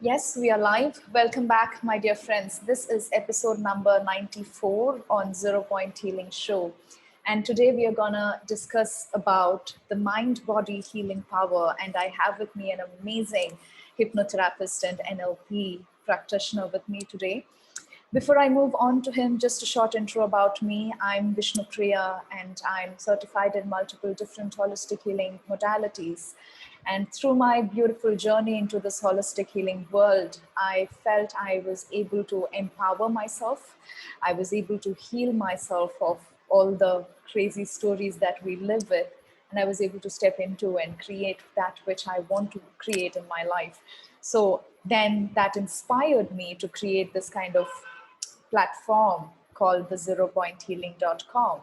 Yes, we are live. Welcome back, my dear friends. This is episode number 94 on Zero Point Healing Show. And today we are going to discuss about the mind-body healing power. And I have with me an amazing hypnotherapist and NLP practitioner with me today. Before I move on to him, just a short intro about me. I'm Vishnupriya and I'm certified in multiple different holistic healing modalities. And through my beautiful journey into this holistic healing world, I felt I was able to empower myself. I was able to heal myself of all the crazy stories that we live with. And I was able to step into and create that which I want to create in my life. So then that inspired me to create this kind of platform called the zeropointhealing.com,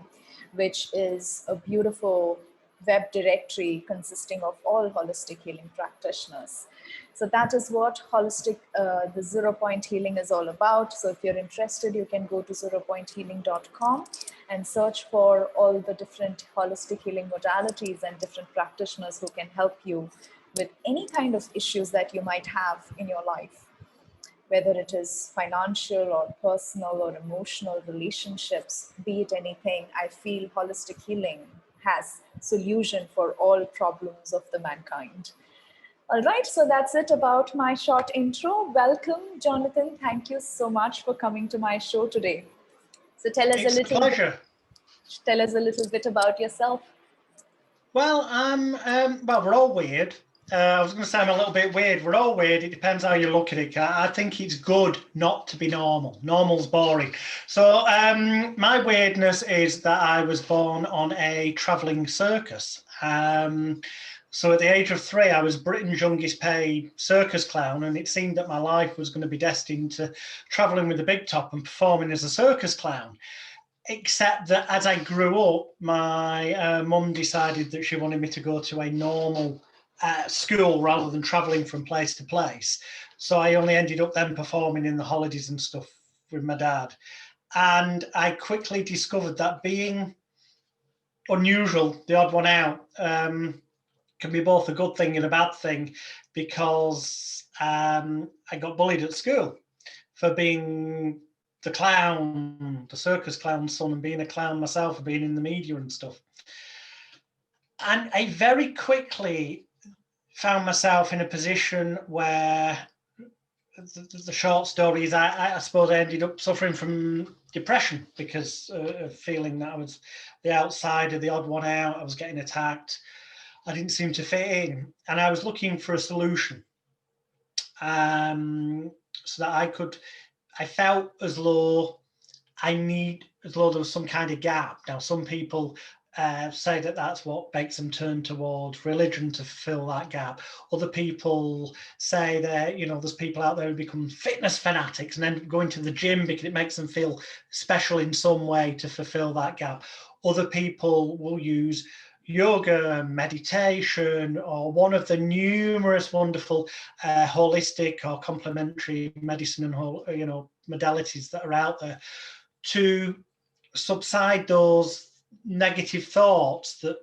which is a beautiful web directory consisting of all holistic healing practitioners. So that is what the Zero Point Healing is all about. So if you're interested, you can go to zeropointhealing.com and search for all the different holistic healing modalities and different practitioners who can help you with any kind of issues that you might have in your life, whether it is financial or personal or emotional relationships, be it anything. I feel holistic healing has solution for all problems of the mankind. All right, so that's it about my short intro. Welcome, Jonathan. Thank you so much for coming to my show today. So It's a pleasure. Tell us a little bit about yourself. Well, we're all weird. I was going to say I'm a little bit weird. We're all weird. It depends how you look at it. I think it's good not to be normal. Normal's boring. So my weirdness is that I was born on a travelling circus. So at the age of 3, I was Britain's youngest paid circus clown, and it seemed that my life was going to be destined to travelling with the big top and performing as a circus clown. Except that as I grew up, my mum decided that she wanted me to go to a normal school rather than travelling from place to place. So I only ended up then performing in the holidays and stuff with my dad. And I quickly discovered that being unusual, the odd one out, can be both a good thing and a bad thing, because I got bullied at school for being the clown, the circus clown's son, and being a clown myself, and being in the media and stuff. And I very quickly found myself in a position where the short story is I suppose I ended up suffering from depression because of feeling that I was the outsider, the odd one out. I was getting attacked. I didn't seem to fit in, and I was looking for a solution so that I felt as though there was some kind of gap. Now, some people say that that's what makes them turn towards religion to fill that gap. Other people say that, there's people out there who become fitness fanatics and then going to the gym because it makes them feel special in some way to fulfill that gap. Other people will use yoga, meditation, or one of the numerous wonderful holistic or complementary medicine and modalities that are out there to subside those negative thoughts that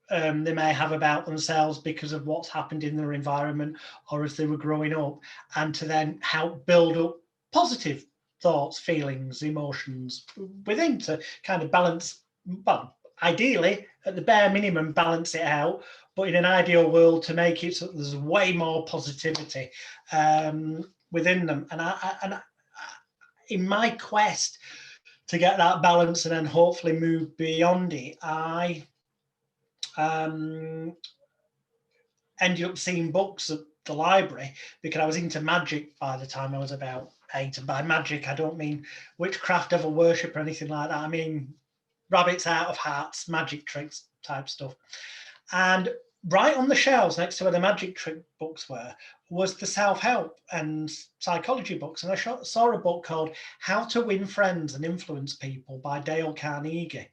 they may have about themselves because of what's happened in their environment or as they were growing up, and to then help build up positive thoughts, feelings, emotions within to kind of balance, well, ideally, at the bare minimum, balance it out, but in an ideal world, to make it so that there's way more positivity within them. And in my quest to get that balance and then hopefully move beyond it, I ended up seeing books at the library because I was into magic by the time I was about 8. And by magic, I don't mean witchcraft, devil worship, or anything like that. I mean rabbits out of hats, magic tricks type stuff. And right on the shelves next to where the magic trick books were was the self-help and psychology books. And I saw a book called How to Win Friends and Influence People by Dale Carnegie.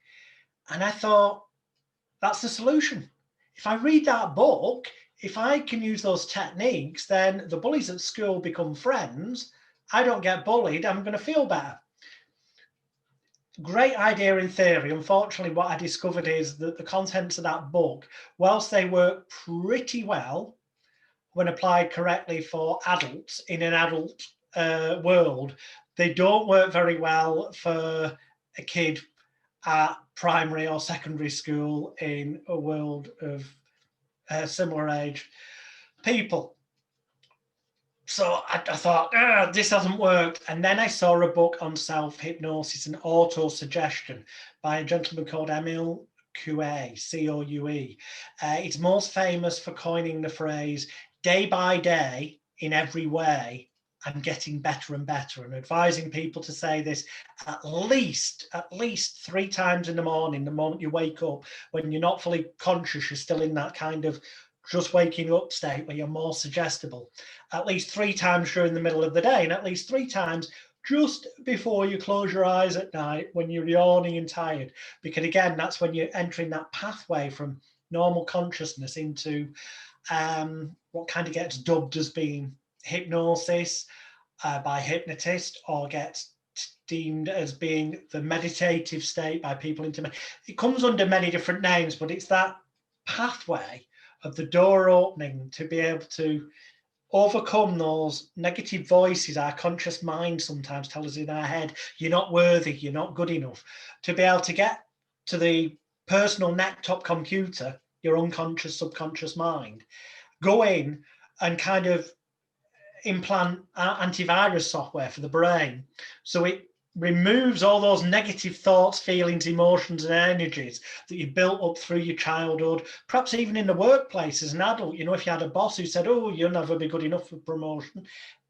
And I thought, that's the solution. If I read that book, if I can use those techniques, then the bullies at school become friends. I don't get bullied. I'm going to feel better. Great idea in theory. Unfortunately, what I discovered is that the contents of that book, whilst they work pretty well, when applied correctly for adults in an adult world, they don't work very well for a kid at primary or secondary school in a world of similar age people. So I thought, this hasn't worked. And then I saw a book on self-hypnosis and auto-suggestion by a gentleman called Emile Coué, C-O-U-E. It's most famous for coining the phrase, day by day, in every way, I'm getting better and better, and advising people to say this at least 3 times in the morning, the moment you wake up. When you're not fully conscious, you're still in that kind of just waking up state where you're more suggestible. At least 3 times during the middle of the day, and at least 3 times just before you close your eyes at night when you're yawning and tired. Because again, that's when you're entering that pathway from normal consciousness into what kind of gets dubbed as being hypnosis by hypnotists, or gets deemed as being the meditative state by people into it. Comes under many different names, but it's that pathway of the door opening to be able to overcome those negative voices our conscious mind sometimes tells us in our head. You're not worthy, you're not good enough. To be able to get to the personal neck-top computer, your unconscious, subconscious mind, go in and kind of implant antivirus software for the brain, so it removes all those negative thoughts, feelings, emotions, and energies that you built up through your childhood, perhaps even in the workplace as an adult. You know, if you had a boss who said, oh, you'll never be good enough for promotion,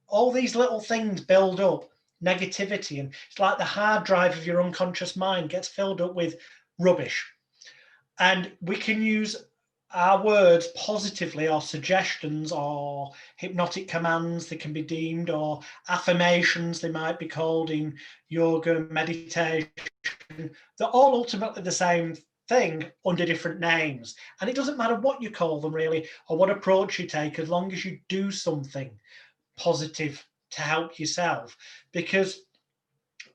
all these little things build up negativity, and it's like the hard drive of your unconscious mind gets filled up with rubbish. And we can use our words positively, or suggestions, or hypnotic commands, they can be deemed, or affirmations, they might be called in yoga, meditation. They're all ultimately the same thing under different names. And it doesn't matter what you call them, really, or what approach you take, as long as you do something positive to help yourself. Because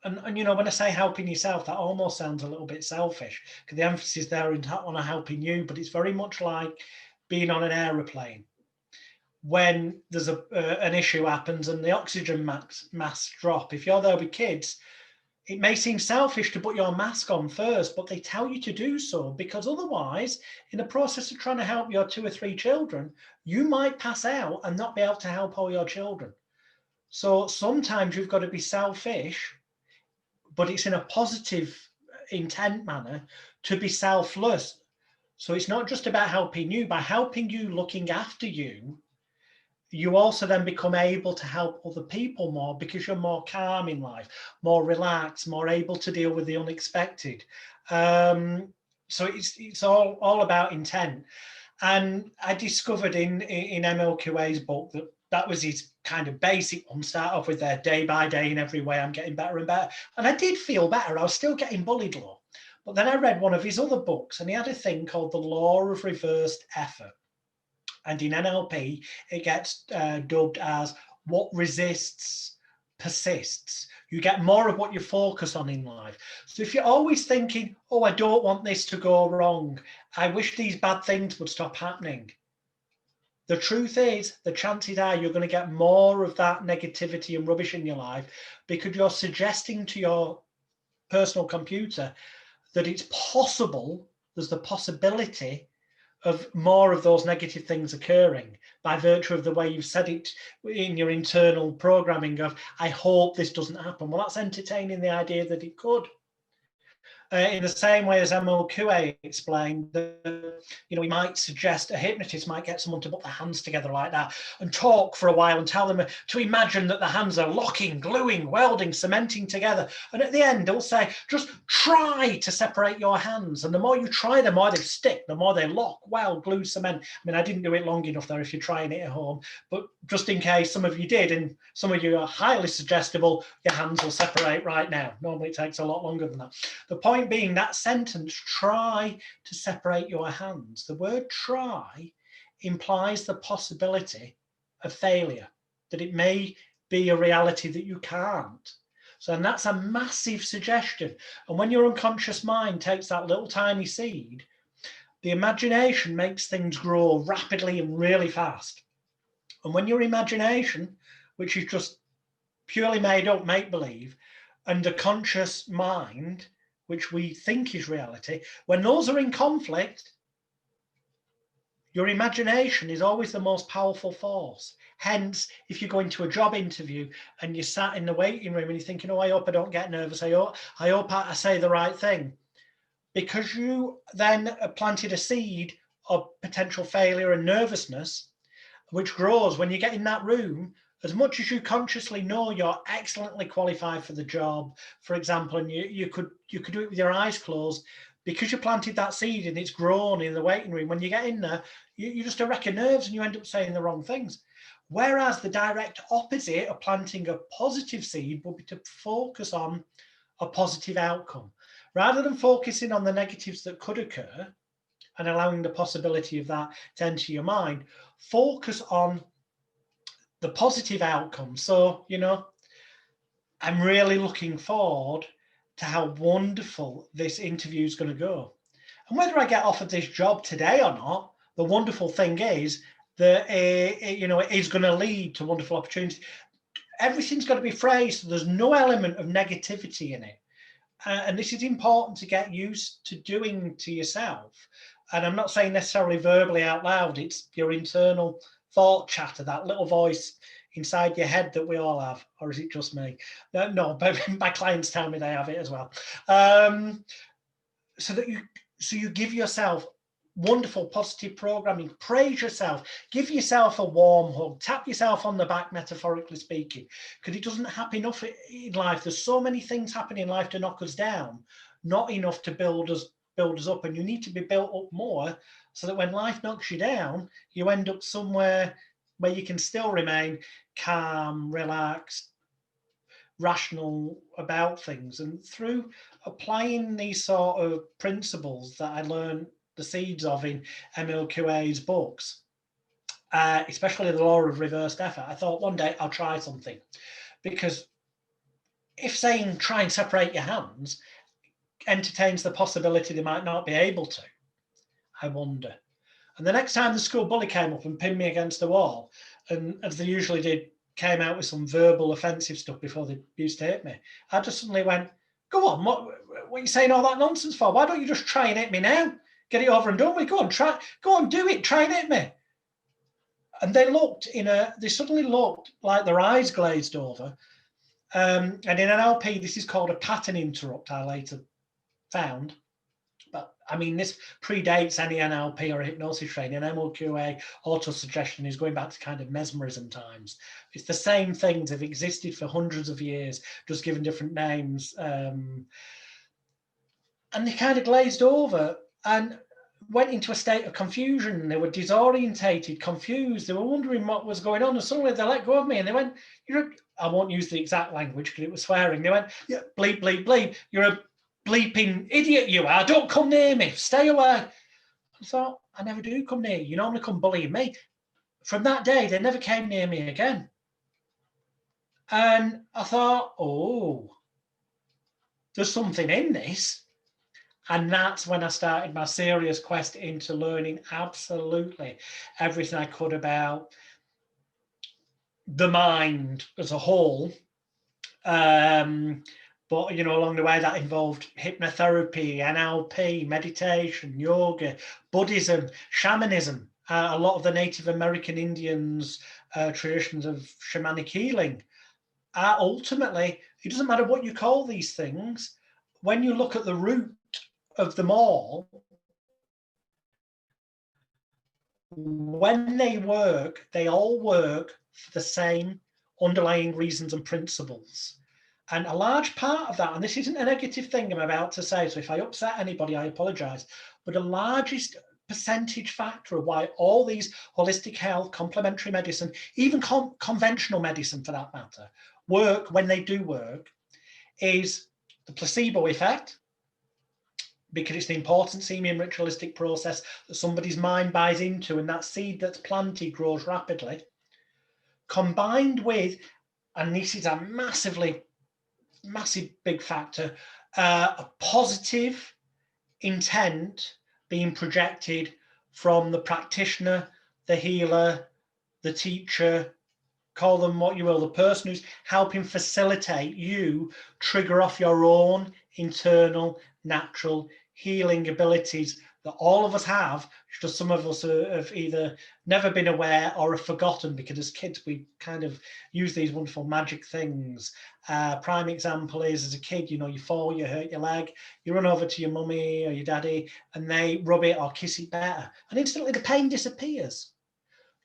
and you know, when I say helping yourself, that almost sounds a little bit selfish, because the emphasis there is on helping you, but it's very much like being on an aeroplane. When there's an issue happens and the oxygen masks drop, if you're there with kids, it may seem selfish to put your mask on first, but they tell you to do so, because otherwise, in the process of trying to help your 2 or 3 children, you might pass out and not be able to help all your children. So sometimes you've got to be selfish, but it's in a positive intent manner, to be selfless. So it's not just about helping you. By helping you, looking after you, you also then become able to help other people more, because you're more calm in life, more relaxed, more able to deal with the unexpected. So it's all about intent. And I discovered in Emile Coué's book that was his kind of basic one. Start off with their day by day, in every way I'm getting better and better. And I did feel better. I was still getting bullied low. But then I read one of his other books, and he had a thing called the law of reversed effort. And in NLP, it gets dubbed as what resists persists. You get more of what you focus on in life. So if you're always thinking, oh, I don't want this to go wrong, I wish these bad things would stop happening, the truth is, the chances are you're going to get more of that negativity and rubbish in your life, because you're suggesting to your personal computer that it's possible, there's the possibility of more of those negative things occurring, by virtue of the way you've said it in your internal programming of, I hope this doesn't happen. Well, that's entertaining the idea that it could. In the same way as Emile Coué explained, we might suggest, a hypnotist might get someone to put their hands together like that and talk for a while and tell them to imagine that the hands are locking, gluing, welding, cementing together. And at the end, they'll say, just try to separate your hands. And the more you try, the more they stick, the more they lock, weld, glue, cement. I mean, I didn't do it long enough there if you're trying it at home, but just in case some of you did, and some of you are highly suggestible, your hands will separate right now. Normally it takes a lot longer than that. The point being, that sentence, try to separate your hands, the word try implies the possibility of failure, that it may be a reality that you can't. So, and that's a massive suggestion. And when your unconscious mind takes that little tiny seed, the imagination makes things grow rapidly and really fast. And when your imagination, which is just purely made up make-believe, and the conscious mind, which we think is reality, when those are in conflict, your imagination is always the most powerful force. Hence, if you go into a job interview and you're sat in the waiting room and you're thinking, oh, I hope I don't get nervous, I hope I say the right thing, because you then planted a seed of potential failure and nervousness, which grows when you get in that room. As much as you consciously know you're excellently qualified for the job, for example, and you could do it with your eyes closed, because you planted that seed and it's grown in the waiting room, when you get in there, you're just a wreck of nerves and you end up saying the wrong things. Whereas the direct opposite of planting a positive seed would be to focus on a positive outcome. Rather than focusing on the negatives that could occur and allowing the possibility of that to enter your mind, focus on the positive outcome. So, I'm really looking forward to how wonderful this interview is going to go. And whether I get offered this job today or not, the wonderful thing is that it is going to lead to wonderful opportunities. Everything's got to be phrased so there's no element of negativity in it. And this is important to get used to doing to yourself. And I'm not saying necessarily verbally out loud, it's your internal thought chatter, that little voice inside your head that we all have. Or is it just me? No, but my clients tell me they have it as well. So you give yourself wonderful positive programming, praise yourself, give yourself a warm hug, tap yourself on the back, metaphorically speaking, because it doesn't happen enough in life. There's so many things happening in life to knock us down, not enough to build us up, and you need to be built up more so that when life knocks you down, you end up somewhere where you can still remain calm, relaxed, rational about things. And through applying these sort of principles that I learned the seeds of in MLQA's books, especially the law of reversed effort, I thought one day I'll try something. Because if saying try and separate your hands entertains the possibility they might not be able to, I wonder. And the next time the school bully came up and pinned me against the wall, and as they usually did, came out with some verbal offensive stuff before they used to hit me, I just suddenly went, go on, what are you saying all that nonsense for? Why don't you just try and hit me now? Get it over and done with. Go on, do it, try and hit me. And they suddenly looked like their eyes glazed over. And in NLP, this is called a pattern interrupt, I later found. But I mean, this predates any NLP or hypnosis training. MLQA auto-suggestion is going back to kind of mesmerism times. It's the same things that have existed for hundreds of years, just given different names. And they kind of glazed over and went into a state of confusion. They were disorientated, confused. They were wondering what was going on. And suddenly they let go of me and they went, I won't use the exact language because it was swearing. They went, yeah, bleep, bleep, bleep. You're a bleeping idiot, you are. Don't come near me. Stay away. I thought, I never do come near you. You normally come bullying me. From that day, they never came near me again. And I thought, oh, there's something in this. And that's when I started my serious quest into learning absolutely everything I could about the mind as a whole. But, along the way, that involved hypnotherapy, NLP, meditation, yoga, Buddhism, shamanism, a lot of the Native American Indians' traditions of shamanic healing. Ultimately, it doesn't matter what you call these things. When you look at the root of them all, when they all work for the same underlying reasons and principles. And a large part of that, and this isn't a negative thing I'm about to say, so if I upset anybody, I apologize, but the largest percentage factor of why all these holistic health, complementary medicine, even conventional medicine for that matter, work when they do work, is the placebo effect, because it's the important semian ritualistic process that somebody's mind buys into, and that seed that's planted grows rapidly, combined with, and this is a massive big factor, a positive intent being projected from the practitioner, the healer, the teacher, call them what you will, the person who's helping facilitate you trigger off your own internal natural healing abilities that all of us have. Just some of us have either never been aware or have forgotten, because as kids we kind of use these wonderful magic things. Prime example is, as a kid, you know, you fall, you hurt your leg, you run over to your mummy or your daddy and they rub it or kiss it better, and instantly the pain disappears.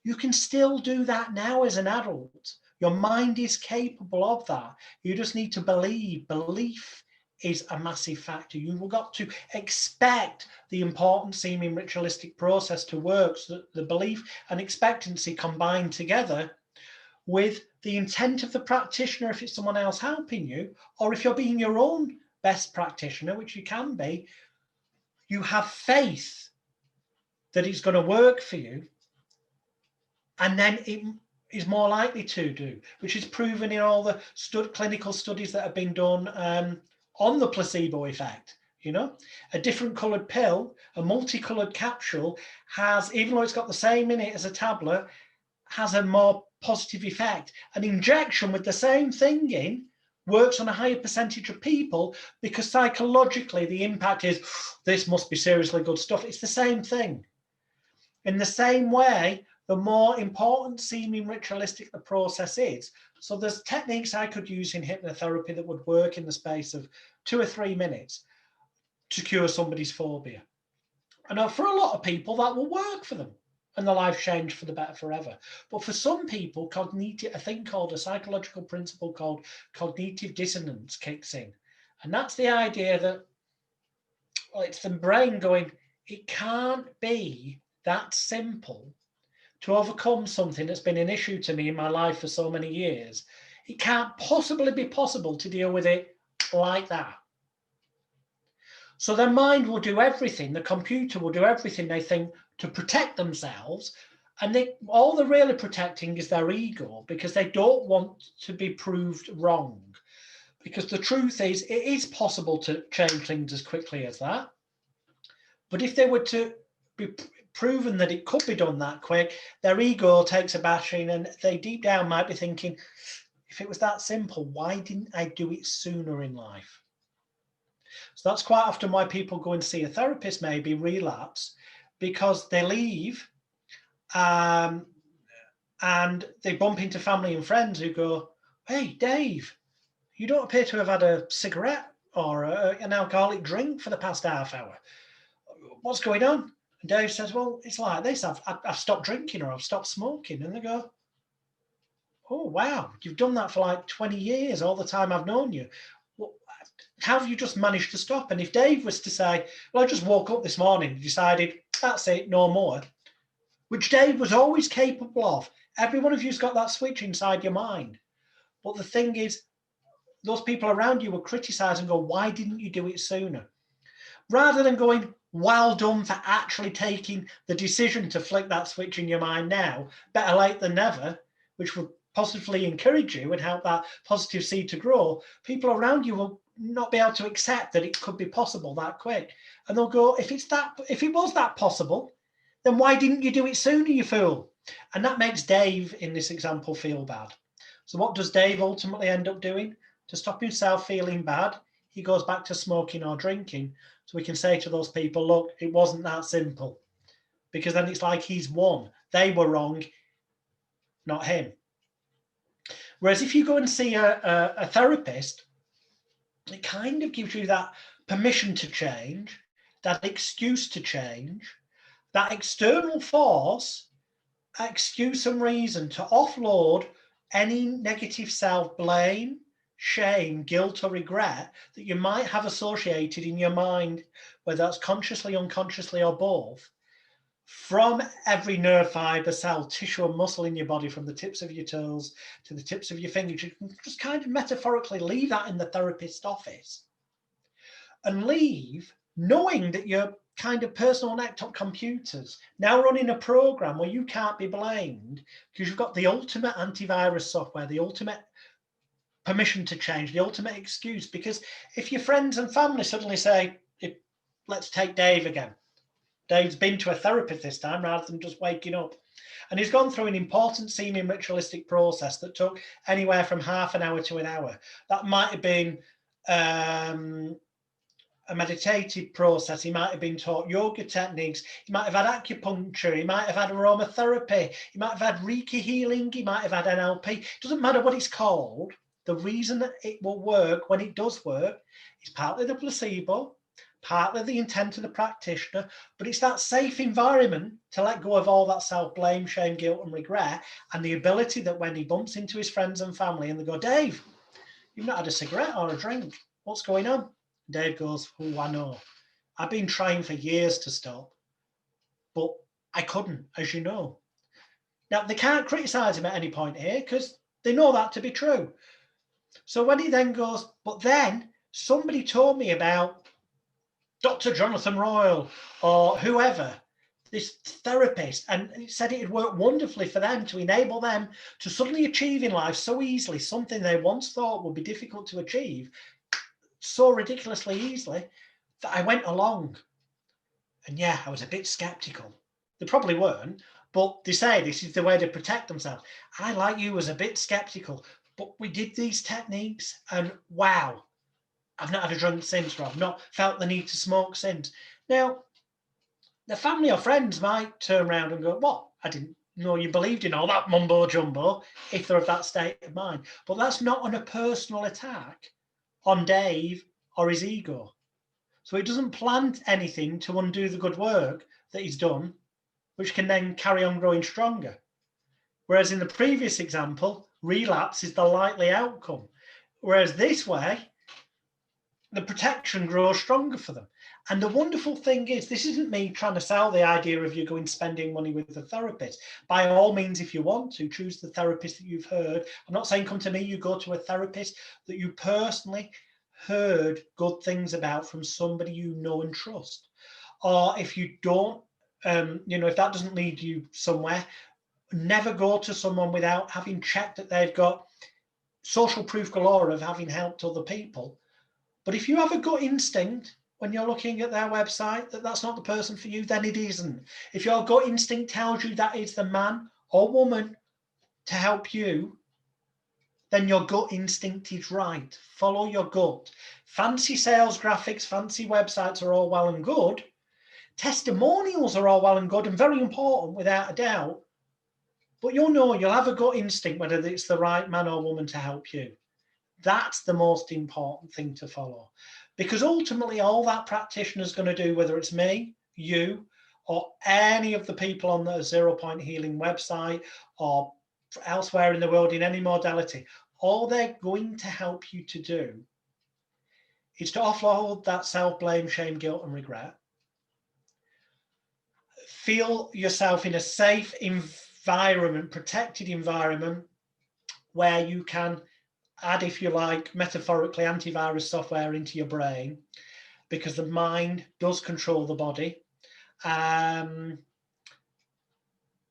You can still do that now as an adult. Your mind is capable of that. You just need to believe. Belief is a massive factor. You've got to expect the important seeming ritualistic process to work, so that the belief and expectancy combine together with the intent of the practitioner, if it's someone else helping you, or if you're being your own best practitioner, which you can be, you have faith that it's going to work for you, and then it is more likely to do, which is proven in all the clinical studies that have been done on the placebo effect. You know, a different coloured pill, a multicolored capsule has, even though it's got the same in it as a tablet, has a more positive effect. An injection with the same thing in works on a higher percentage of people, because psychologically the impact is, this must be seriously good stuff. It's the same thing. In the same way, the more important seeming ritualistic the process is. So there's techniques I could use in hypnotherapy that would work in the space of 2 or 3 minutes to cure somebody's phobia. And for a lot of people, that will work for them, and their life changed for the better forever. But for some people, a thing called a psychological principle called cognitive dissonance kicks in. And that's the idea that, well, it's the brain going, it can't be that simple to overcome something that's been an issue to me in my life for so many years. It can't possibly be possible to deal with it like that. So their mind will do everything, the computer will do everything they think to protect themselves, and all they're really protecting is their ego, because they don't want to be proved wrong. Because the truth is, it is possible to change things as quickly as that. But if they were to be proven that it could be done that quick, their ego takes a bashing, and they deep down might be thinking, if it was that simple, why didn't I do it sooner in life? So that's quite often why people go and see a therapist, maybe relapse, because they leave and they bump into family and friends who go, hey, Dave, you don't appear to have had a cigarette or an alcoholic drink for the past half hour. What's going on? And Dave says, well, it's like this. I've stopped drinking, or I've stopped smoking. And they go, oh, wow, you've done that for like 20 years, all the time I've known you. Well, how have you just managed to stop? And if Dave was to say, well, I just woke up this morning and decided, that's it, no more, which Dave was always capable of. Every one of you's got that switch inside your mind. But the thing is, those people around you will criticize and go, why didn't you do it sooner? Rather than going, well done for actually taking the decision to flick that switch in your mind now, better late than never, which would positively encourage you and help that positive seed to grow. People around you will not be able to accept that it could be possible that quick. And they'll go, if it was that possible, then why didn't you do it sooner, you fool? And that makes Dave, in this example, feel bad. So what does Dave ultimately end up doing? To stop himself feeling bad, he goes back to smoking or drinking. So we can say to those people, look, it wasn't that simple. Because then it's like he's won. They were wrong, not him. Whereas if you go and see a therapist, it kind of gives you that permission to change, that excuse to change, that external force, excuse and reason to offload any negative self-blame, shame, guilt, or regret that you might have associated in your mind, whether that's consciously, unconsciously, or both, from every nerve fiber, cell, tissue, and muscle in your body, from the tips of your toes to the tips of your fingers. You can just kind of metaphorically leave that in the therapist's office and leave knowing that your kind of personal laptop computers now running a program where you can't be blamed, because you've got the ultimate antivirus software, the ultimate permission to change, the ultimate excuse. Because if your friends and family suddenly say, let's take Dave again, Dave's been to a therapist this time rather than just waking up. And he's gone through an important seeming ritualistic process that took anywhere from half an hour to an hour. That might have been a meditative process. He might have been taught yoga techniques. He might have had acupuncture. He might have had aromatherapy. He might have had Reiki healing. He might have had NLP. It doesn't matter what it's called. The reason that it will work when it does work is partly the placebo, partly the intent of the practitioner, but it's that safe environment to let go of all that self-blame, shame, guilt, and regret, and the ability that when he bumps into his friends and family and they go, Dave, you've not had a cigarette or a drink. What's going on? Dave goes, oh, I know. I've been trying for years to stop, but I couldn't, as you know. Now, they can't criticise him at any point here because they know that to be true. So when he then goes, but then somebody told me about Dr. Jonathan Royle or whoever, this therapist, and it said it had worked wonderfully for them to enable them to suddenly achieve in life so easily something they once thought would be difficult to achieve so ridiculously easily that I went along. And yeah, I was a bit skeptical. They probably weren't, but they say this is the way to protect themselves. I, like you, was a bit skeptical, but we did these techniques and wow, I've not had a drink since, or I've not felt the need to smoke since. Now, the family or friends might turn around and go, what? I didn't know you believed in all that mumbo jumbo, if they're of that state of mind. But that's not on a personal attack on Dave or his ego. So it doesn't plant anything to undo the good work that he's done, which can then carry on growing stronger. Whereas in the previous example, relapse is the likely outcome. Whereas this way, the protection grows stronger for them. And the wonderful thing is, this isn't me trying to sell the idea of you going spending money with a therapist. By all means, if you want to, choose the therapist that you've heard. I'm not saying come to me, you go to a therapist that you personally heard good things about from somebody you know and trust. Or if you don't, if that doesn't lead you somewhere, never go to someone without having checked that they've got social proof galore of having helped other people. But if you have a gut instinct when you're looking at their website that that's not the person for you, then it isn't. If your gut instinct tells you that is the man or woman to help you, then your gut instinct is right. Follow your gut. Fancy sales graphics, fancy websites are all well and good. Testimonials are all well and good and very important without a doubt. But you'll know, you'll have a gut instinct whether it's the right man or woman to help you. That's the most important thing to follow. Because ultimately, all that practitioner is going to do, whether it's me, you, or any of the people on the 0 Point Healing website or elsewhere in the world in any modality, all they're going to help you to do is to offload that self-blame, shame, guilt, and regret. Feel yourself in a safe environment, protected environment, where you can add, if you like, metaphorically, antivirus software into your brain, because the mind does control the body. And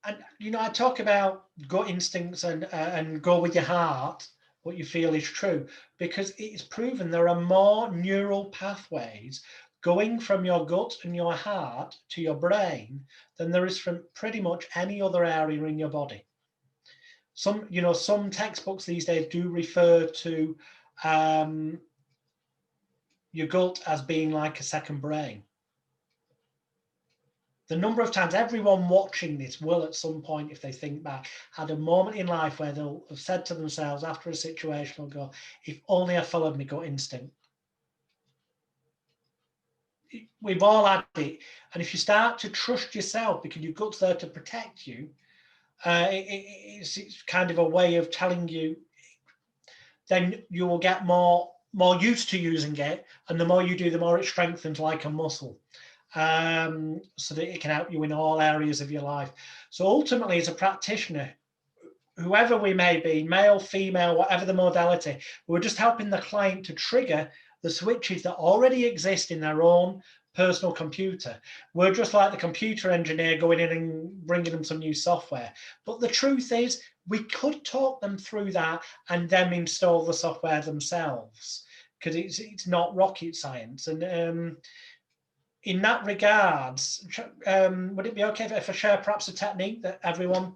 I talk about gut instincts and go with your heart, what you feel is true, because it is proven there are more neural pathways going from your gut and your heart to your brain than there is from pretty much any other area in your body. Some textbooks these days do refer to your gut as being like a second brain. The number of times everyone watching this will at some point, if they think back, had a moment in life where they'll have said to themselves after a situation, they'll go, if only I followed my gut instinct. We've all had it. And if you start to trust yourself because your gut's there to protect you, it's kind of a way of telling you, then you will get more used to using it. And the more you do, the more it strengthens like a muscle. So that it can help you in all areas of your life. So ultimately, as a practitioner, whoever we may be, male, female, whatever the modality, we're just helping the client to trigger the switches that already exist in their own personal computer. We're just like the computer engineer going in and bringing them some new software. But the truth is, we could talk them through that and then install the software themselves, because it's not rocket science. And in that regards, would it be okay if I share perhaps a technique that everyone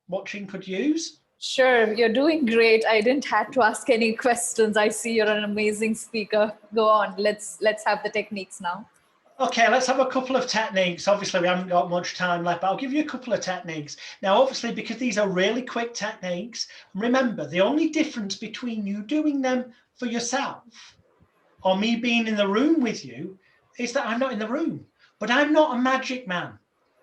watching could use? Sure, you're doing great. I didn't have to ask any questions. I see you're an amazing speaker. Go on, let's have the techniques now. Okay, let's have a couple of techniques. Obviously, we haven't got much time left, but I'll give you a couple of techniques. Now, obviously, because these are really quick techniques, remember, the only difference between you doing them for yourself or me being in the room with you is that I'm not in the room, but I'm not a magic man.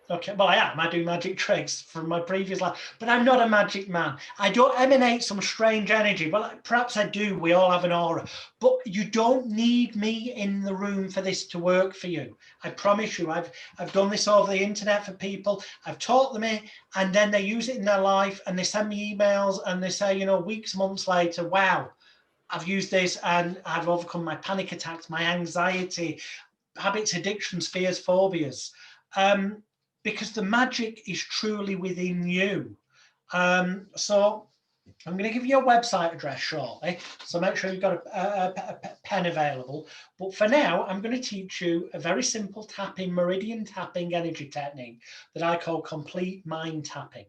Okay, well, I am. I do magic tricks from my previous life, but I'm not a magic man. I don't emanate some strange energy. Well, perhaps I do. We all have an aura, but you don't need me in the room for this to work for you. I promise you, I've done this over the internet for people. I've taught them it, and then they use it in their life, and they send me emails, and they say, you know, weeks, months later, wow, I've used this, and I've overcome my panic attacks, my anxiety, habits, addictions, fears, phobias. Because the magic is truly within you. So I'm going to give you a website address shortly, so make sure you've got a pen available. But for now, I'm going to teach you a very simple tapping, meridian tapping energy technique that I call complete mind tapping.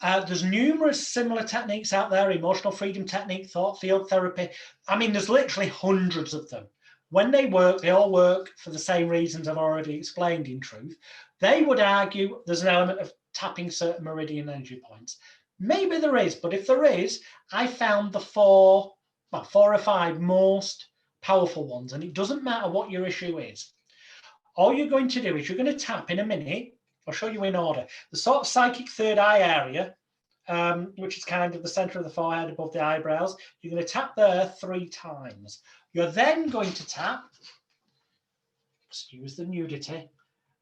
There's numerous similar techniques out there, emotional freedom technique, thought field therapy. I mean, there's literally hundreds of them. When they work, they all work for the same reasons I've already explained in truth. They would argue there's an element of tapping certain meridian energy points. Maybe there is, but if there is, I found the four or five most powerful ones, and it doesn't matter what your issue is. All you're going to do is you're going to tap in a minute. I'll show you in order. The sort of psychic third eye area, which is kind of the center of the forehead above the eyebrows. You're going to tap there 3 times. You're then going to tap, excuse the nudity,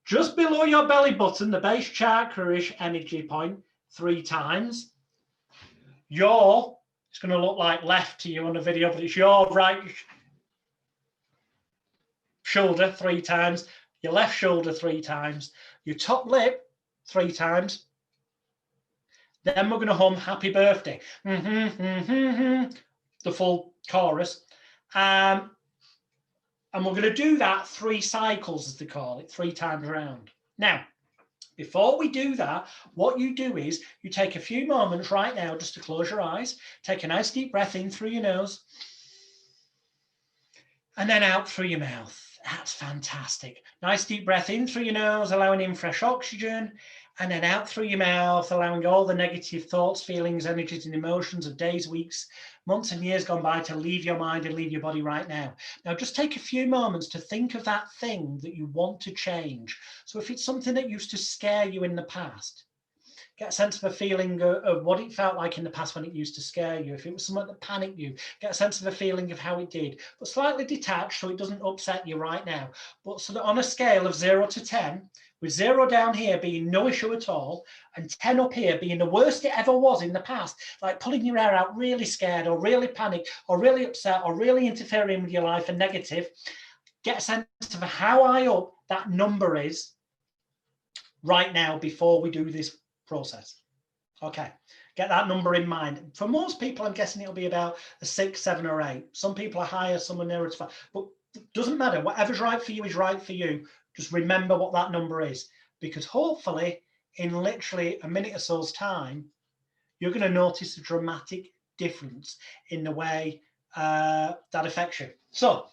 just below your belly button, the base chakra-ish energy point, 3 times. It's going to look like left to you on the video, but it's your right shoulder 3 times, your left shoulder 3 times, your top lip 3 times. Then we're going to hum happy birthday. The full chorus. And we're going to do that 3 cycles, as they call it, 3 times around. Now, before we do that, what you do is you take a few moments right now just to close your eyes, take a nice deep breath in through your nose, and then out through your mouth. That's fantastic. Nice deep breath in through your nose, allowing in fresh oxygen, and then out through your mouth, allowing all the negative thoughts, feelings, energies, and emotions of days, weeks, months, and years gone by to leave your mind and leave your body right now. Now, just take a few moments to think of that thing that you want to change. So if it's something that used to scare you in the past, get a sense of a feeling of what it felt like in the past when it used to scare you. If it was something that panicked you, get a sense of a feeling of how it did, but slightly detached so it doesn't upset you right now. But so that on a scale of 0 to 10, with 0 down here being no issue at all, and 10 up here being the worst it ever was in the past, like pulling your hair out, really scared, or really panicked, or really upset, or really interfering with your life and negative, get a sense of how high up that number is right now before we do this process. Okay, get that number in mind. For most people, I'm guessing it'll be about a 6, 7, or 8. Some people are higher, some are nearer to 5, but it doesn't matter. Whatever's right for you is right for you. Just remember what that number is, because hopefully in literally a minute or so's time, you're going to notice a dramatic difference in the way that affects you. So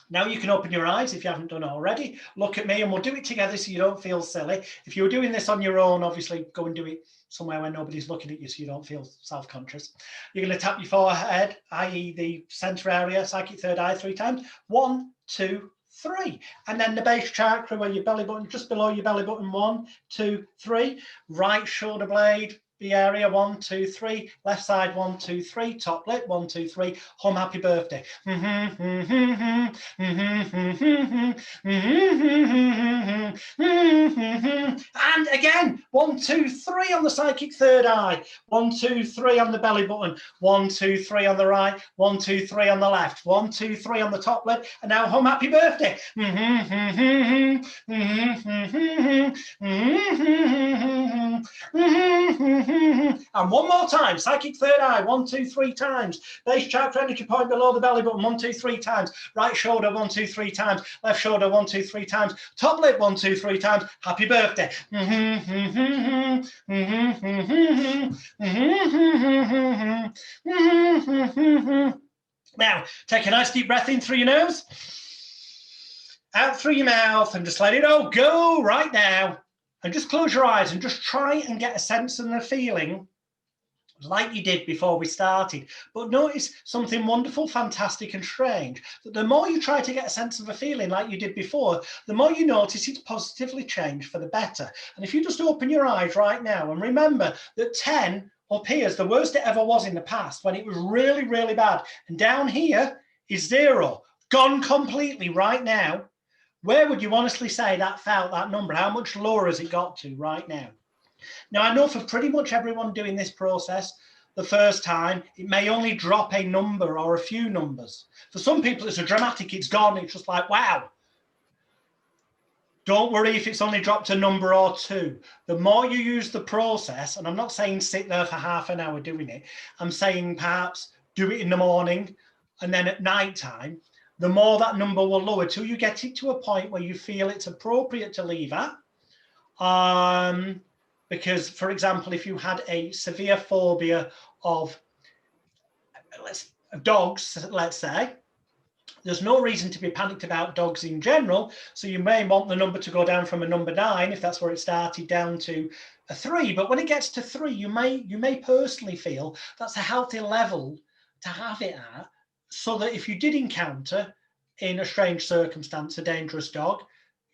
now you can open your eyes if you haven't done already. Look at me and we'll do it together so you don't feel silly. If you were doing this on your own, obviously go and do it somewhere where nobody's looking at you so you don't feel self-conscious. You're going to tap your forehead, i.e. the center area, psychic third eye 3 times. 1, 2, 3. And then the base chakra where your belly button, just below your belly button, 1, 2, 3. Right shoulder blade, the area, 1, 2, 3. Left side, 1, 2, 3. Top lip, 1, 2, 3. Hum happy birthday. And again, 1, 2, 3 on the psychic third eye. 1, 2, 3 on the belly button. 1, 2, 3 on the right. 1, 2, 3 on the left. 1, 2, 3 on the top lip. And now hum happy birthday. And one more time, psychic third eye, 1, 2, 3 times. Base chakra energy point below the belly button, 1, 2, 3 times. Right shoulder, 1, 2, 3 times. Left shoulder, 1, 2, 3 times. Top lip, 1, 2, 3 times. Happy birthday. Now, take a nice deep breath in through your nose, out through your mouth, and just let it all go right now. And just close your eyes and just try and get a sense and a feeling like you did before we started. But notice something wonderful, fantastic, and strange. That the more you try to get a sense of a feeling like you did before, the more you notice it's positively changed for the better. And if you just open your eyes right now and remember that 10 up here is the worst it ever was in the past, when it was really, really bad. And down here is 0, gone completely right now. Where would you honestly say that felt, that number? How much lower has it got to right now? Now, I know for pretty much everyone doing this process, the first time, it may only drop a number or a few numbers. For some people, it's a dramatic, it's gone. It's just like, wow. Don't worry if it's only dropped a number or 2. The more you use the process, and I'm not saying sit there for half an hour doing it, I'm saying perhaps do it in the morning and then at night time, the more that number will lower till you get it to a point where you feel it's appropriate to leave at. Because, for example, if you had a severe phobia of dogs, let's say, there's no reason to be panicked about dogs in general. So you may want the number to go down from a number 9, if that's where it started, down to a 3. But when it gets to 3, you may personally feel that's a healthy level to have it at, so that if you did encounter in a strange circumstance a dangerous dog,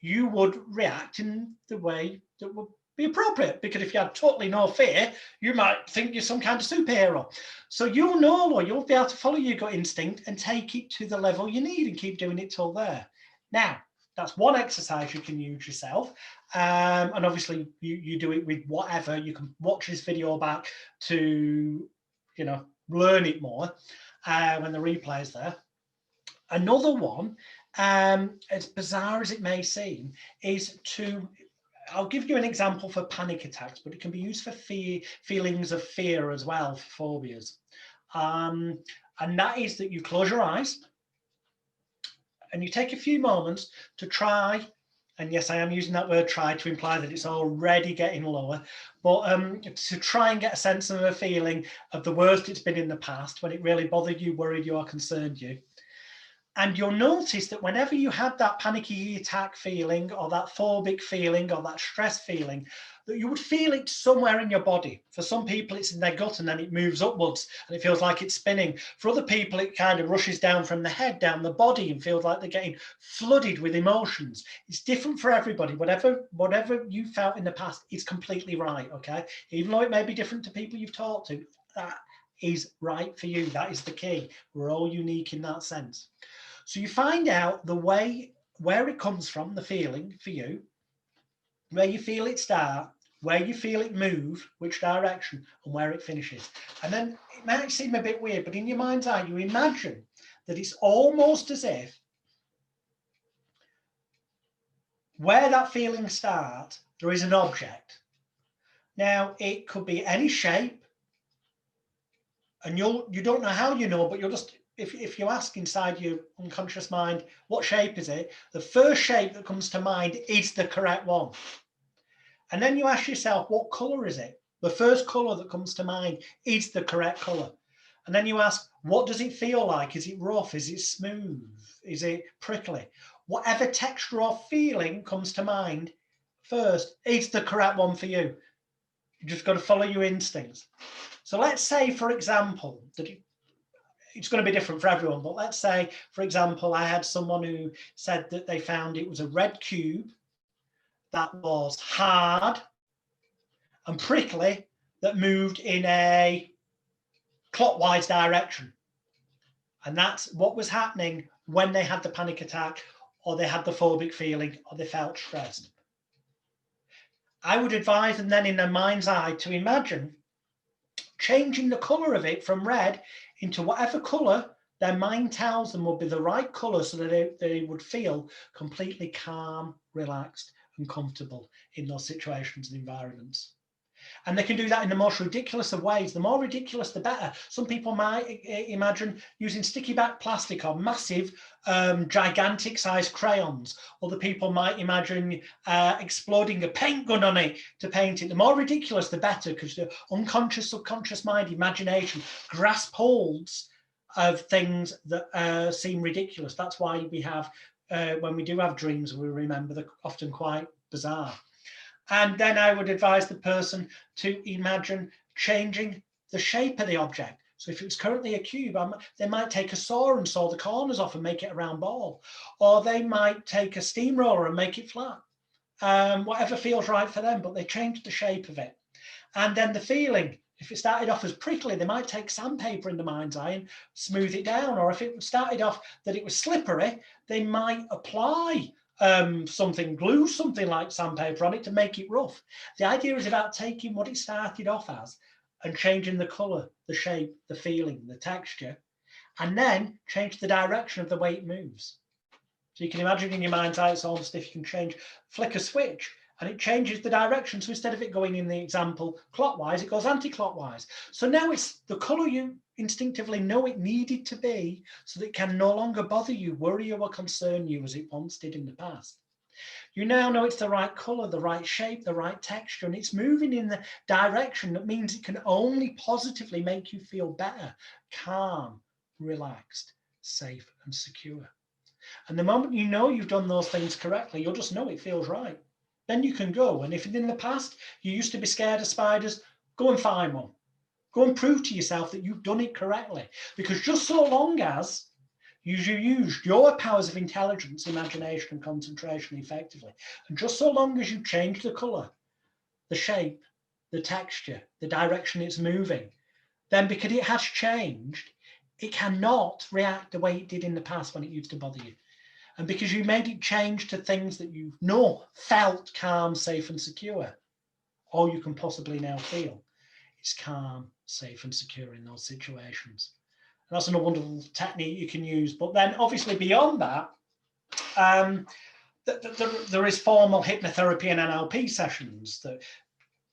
you would react in the way that would be appropriate. Because if you had totally no fear, you might think you're some kind of superhero. So you'll know, or you'll be able to follow your gut instinct and take it to the level you need and keep doing it till there. Now, that's one exercise you can use yourself. And obviously you do it with whatever. You can watch this video back to, learn it more when the replay is there. Another one, as bizarre as it may seem, is I'll give you an example for panic attacks, but it can be used for feelings of fear as well, for phobias. And that is that you close your eyes and you take a few moments to try, and yes, I am using that word try to imply that it's already getting lower, but to try and get a sense of a feeling of the worst it's been in the past, when it really bothered you, worried you, or concerned you. And you'll notice that whenever you had that panicky attack feeling, or that phobic feeling, or that stress feeling, that you would feel it somewhere in your body. For some people, it's in their gut and then it moves upwards and it feels like it's spinning. For other people, it kind of rushes down from the head, down the body, and feels like they're getting flooded with emotions. It's different for everybody. Whatever you felt in the past is completely right, okay? Even though it may be different to people you've talked to, that is right for you. That is the key. We're all unique in that sense. So you find out the way, where it comes from, the feeling for you, where you feel it start, where you feel it move, which direction, and where it finishes. And then it might seem a bit weird, but in your mind's eye, you imagine that it's almost as if where that feeling starts, there is an object. Now, it could be any shape, and you don't know how you know, but you'll just, if you ask inside your unconscious mind, what shape is it? The first shape that comes to mind is the correct one. And then you ask yourself, what color is it? The first color that comes to mind is the correct color. And then you ask, what does it feel like? Is it rough? Is it smooth? Is it prickly? Whatever texture or feeling comes to mind first is the correct one for you. You just got to follow your instincts. So let's say, for example, that it's going to be different for everyone, but let's say, for example, I had someone who said that they found it was a red cube that was hard and prickly, that moved in a clockwise direction. And that's what was happening when they had the panic attack, or they had the phobic feeling, or they felt stressed. I would advise them then in their mind's eye to imagine changing the color of it from red into whatever color their mind tells them would be the right color, so that they would feel completely calm, relaxed, and comfortable in those situations and environments. And they can do that in the most ridiculous of ways. The more ridiculous, the better. Some people might imagine using sticky back plastic or massive, gigantic sized crayons. Other people might imagine exploding a paint gun on it to paint it. The more ridiculous, the better, because the unconscious, subconscious mind, imagination, grasp holds of things that seem ridiculous. That's why we have, when we do have dreams, we remember they're often quite bizarre. And then I would advise the person to imagine changing the shape of the object. So if it's currently a cube, they might take a saw and saw the corners off and make it a round ball. Or they might take a steamroller and make it flat. Whatever feels right for them, but they change the shape of it. And then the feeling, if it started off as prickly, they might take sandpaper in the mind's eye and smooth it down. Or if it started off that it was slippery, they might apply glue something like sandpaper on it to make it rough. The idea is about taking what it started off as and changing the color, the shape, the feeling, the texture, and then change the direction of the way it moves. So you can imagine in your mind's eye, it's almost if you can flick a switch and it changes the direction. So instead of it going in the example clockwise, it goes anti-clockwise. So now it's the color you instinctively know it needed to be, so that it can no longer bother you, worry you, or concern you as it once did in the past. You now know it's the right color, the right shape, the right texture, and it's moving in the direction that means it can only positively make you feel better, calm, relaxed, safe, and secure. And the moment you know you've done those things correctly, you'll just know it feels right. Then you can go. And if in the past you used to be scared of spiders, go and find one. Go and prove to yourself that you've done it correctly. Because just so long as you used your powers of intelligence, imagination, and concentration effectively, and just so long as you change the color, the shape, the texture, the direction it's moving, then because it has changed, it cannot react the way it did in the past when it used to bother you. And because you made it change to things that you know felt calm, safe, and secure, all you can possibly now feel is calm, safe, and secure in those situations. And that's a wonderful technique you can use. But then obviously beyond that, there is formal hypnotherapy and NLP sessions that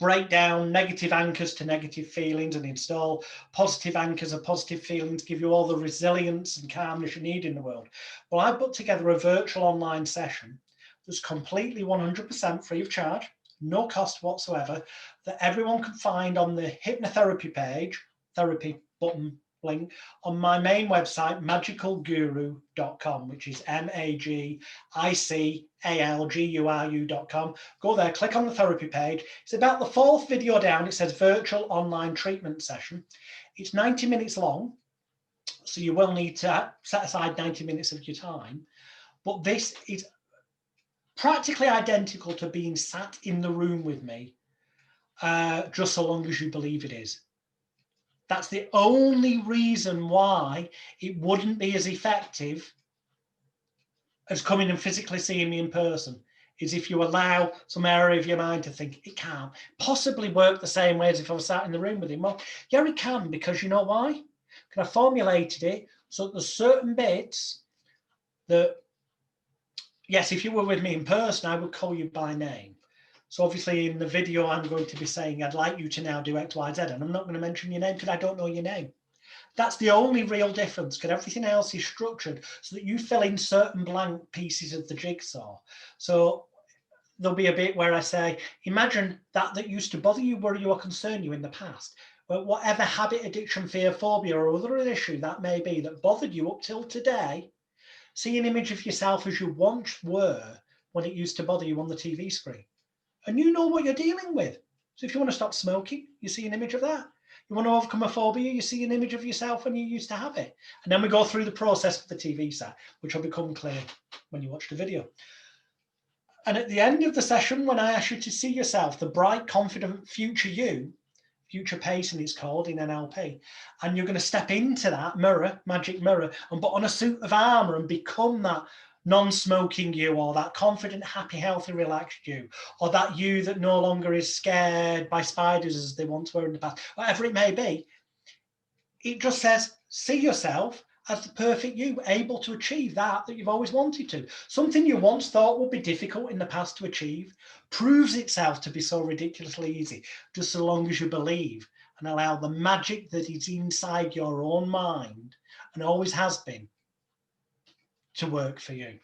break down negative anchors to negative feelings and install positive anchors of positive feelings, give you all the resilience and calmness you need in the world. Well, I put together a virtual online session that's completely 100% free of charge, no cost whatsoever, that everyone can find on the hypnotherapy page, therapy button link, on my main website, magicalguru.com, which is magicalguru.com. Go there, click on the therapy page. It's about the fourth video down. It says virtual online treatment session. It's 90 minutes long, so you will need to set aside 90 minutes of your time. But this is practically identical to being sat in the room with me, just so long as you believe it is. That's the only reason why it wouldn't be as effective as coming and physically seeing me in person, is if you allow some area of your mind to think it can't possibly work the same way as if I was sat in the room with him. Well, yeah, it can, because you know why? Because I formulated it so that there's certain bits that, yes, if you were with me in person, I would call you by name. So obviously in the video, I'm going to be saying, I'd like you to now do X, Y, Z, and I'm not going to mention your name because I don't know your name. That's the only real difference, because everything else is structured so that you fill in certain blank pieces of the jigsaw. So there'll be a bit where I say, imagine that used to bother you, worry you, or concern you in the past. But whatever habit, addiction, fear, phobia, or other issue that may be that bothered you up till today, see an image of yourself as you once were when it used to bother you on the TV screen. And you know what you're dealing with. So if you want to stop smoking, you see an image of that. You want to overcome a phobia, you see an image of yourself when you used to have it. And then we go through the process of the TV set, which will become clear when you watch the video. And at the end of the session, when I ask you to see yourself, the bright, confident future you, future pacing it's called in NLP, and you're going to step into that mirror, magic mirror, and put on a suit of armor and become that non-smoking you, or that confident, happy, healthy, relaxed you, or that you that no longer is scared by spiders as they once were in the past, whatever it may be. It just says, see yourself as the perfect you, able to achieve that you've always wanted to. Something you once thought would be difficult in the past to achieve proves itself to be so ridiculously easy, just so long as you believe and allow the magic that is inside your own mind and always has been to work for you.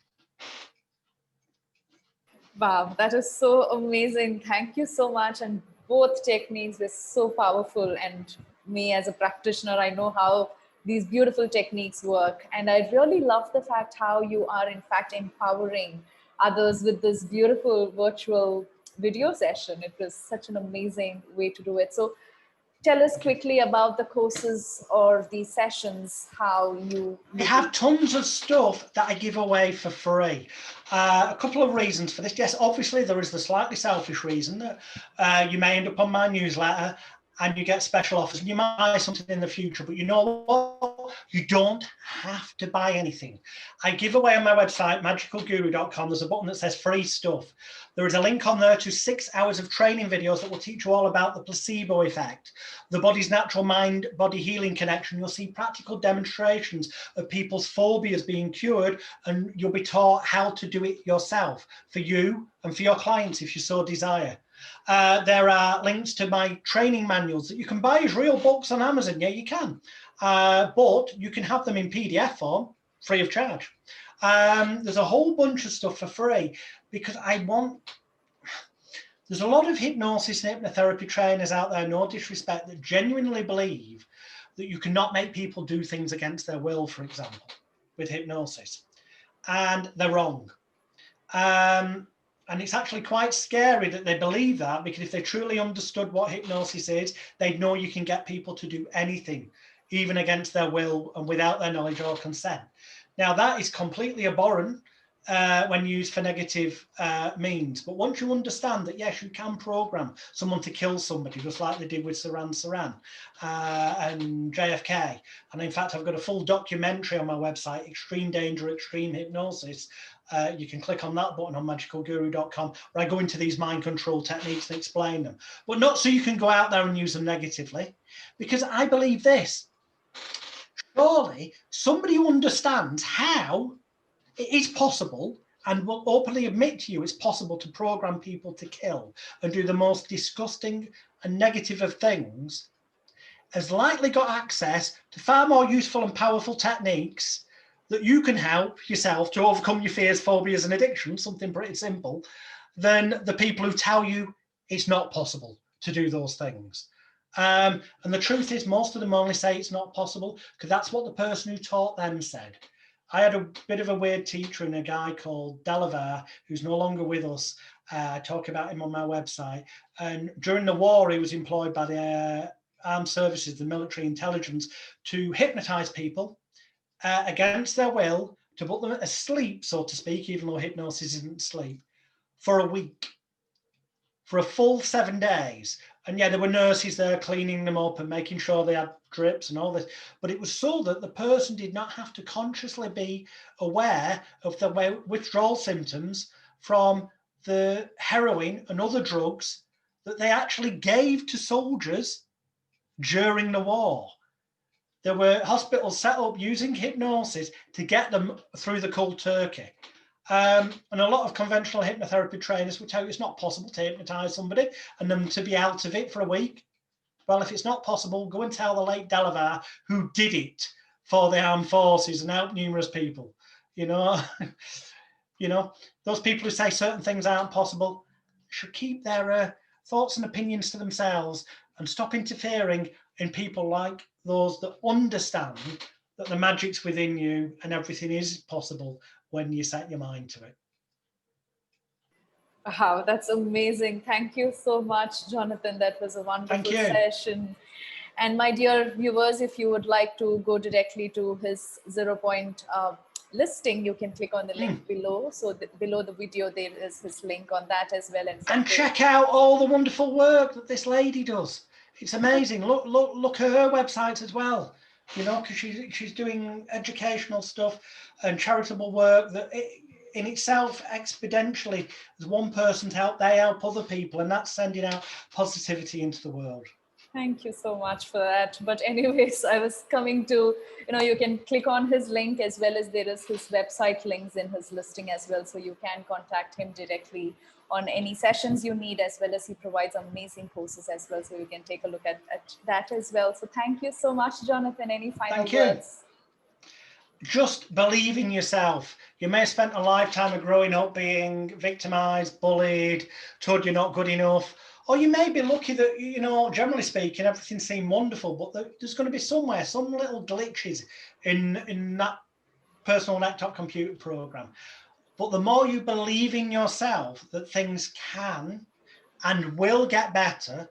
Wow, that is so amazing. Thank you so much. And both techniques were so powerful. And me as a practitioner, I know how these beautiful techniques work. And I really love the fact how you are, in fact, empowering others with this beautiful virtual video session. It was such an amazing way to do it. So, tell us quickly about the courses or the sessions, how you I have tons of stuff that I give away for free. A couple of reasons for this. Yes, obviously there is the slightly selfish reason that you may end up on my newsletter and you get special offers and you might buy something in the future, but you know what? You don't have to buy anything. I give away on my website, magicalguru.com, there's a button that says free stuff. There is a link on there to 6 hours of training videos that will teach you all about the placebo effect, the body's natural mind-body healing connection. You'll see practical demonstrations of people's phobias being cured, and you'll be taught how to do it yourself for you and for your clients if you so desire. There are links to my training manuals that you can buy as real books on Amazon. Yeah, you can. But you can have them in PDF form, free of charge. There's a whole bunch of stuff for free because there's a lot of hypnosis and hypnotherapy trainers out there, no disrespect, that genuinely believe that you cannot make people do things against their will, for example, with hypnosis. And they're wrong. And it's actually quite scary that they believe that, because if they truly understood what hypnosis is, they'd know you can get people to do anything, even against their will and without their knowledge or consent. Now, that is completely abhorrent when used for negative means. But once you understand that, yes, you can program someone to kill somebody, just like they did with Saran and JFK. And in fact, I've got a full documentary on my website, Extreme Danger, Extreme Hypnosis. You can click on that button on magicalguru.com, where I go into these mind control techniques and explain them. But not so you can go out there and use them negatively, because I believe this. Surely somebody who understands how it is possible and will openly admit to you it's possible to program people to kill and do the most disgusting and negative of things has likely got access to far more useful and powerful techniques that you can help yourself to overcome your fears, phobias, and addictions, something pretty simple, than the people who tell you it's not possible to do those things. And the truth is, most of them only say it's not possible because that's what the person who taught them said. I had a bit of a weird teacher and a guy called Delavar, who's no longer with us. I talk about him on my website. And during the war, he was employed by the armed services, the military intelligence, to hypnotize people against their will, to put them asleep, so to speak, even though hypnosis isn't sleep, for a week, for a full 7 days. And yeah, there were nurses there cleaning them up and making sure they had drips and all this. But it was so that the person did not have to consciously be aware of the withdrawal symptoms from the heroin and other drugs that they actually gave to soldiers during the war. There were hospitals set up using hypnosis to get them through the cold turkey. And a lot of conventional hypnotherapy trainers will tell you it's not possible to hypnotize somebody and them to be out of it for a week. Well, if it's not possible, go and tell the late Delavar, who did it for the armed forces and helped numerous people. You know, those people who say certain things aren't possible should keep their thoughts and opinions to themselves and stop interfering in people like those that understand that the magic's within you and everything is possible when you set your mind to it. Wow, that's amazing. Thank you so much, Jonathan. That was a wonderful session. And my dear viewers, if you would like to go directly to his 0 Point listing, you can click on the link below. So below the video, there is his link on that as well. And check out all the wonderful work that this lady does. It's amazing. Look at her website as well. You know, because she's doing educational stuff and charitable work that in itself exponentially, as one person's help, they help other people, and that's sending out positivity into the world. Thank you so much for that. But anyways, I was coming to, you can click on his link, as well as there is his website links in his listing as well. So you can contact him directly on any sessions you need, as well as he provides amazing courses as well. So you can take a look at that as well. So thank you so much, Jonathan. Any final Thank you. words? Just believe in yourself. You may have spent a lifetime of growing up being victimized, bullied, told you're not good enough, or you may be lucky that, generally speaking, everything seemed wonderful, but there's going to be somewhere, some little glitches in that personal laptop computer program. But the more you believe in yourself that things can and will get better,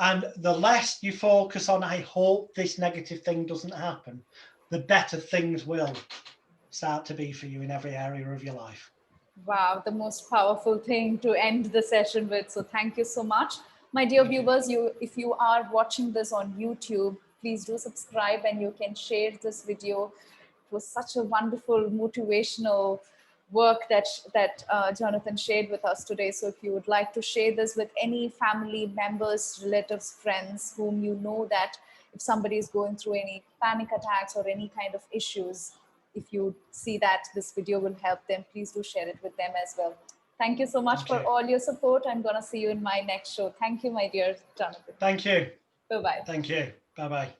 and the less you focus on, I hope this negative thing doesn't happen, the better things will start to be for you in every area of your life. Wow, the most powerful thing to end the session with. So thank you so much. My dear viewers, if you are watching this on YouTube, please do subscribe, and you can share this video. It was such a wonderful motivational work that Jonathan shared with us today. So if you would like to share this with any family members, relatives, friends whom you know, that if somebody is going through any panic attacks or any kind of issues, if you see that this video will help them, please do share it with them as well. Thank you so much for all your support. I'm going to see you in my next show. Thank you, my dear Jonathan. Thank you. Bye-bye. Thank you. Bye-bye.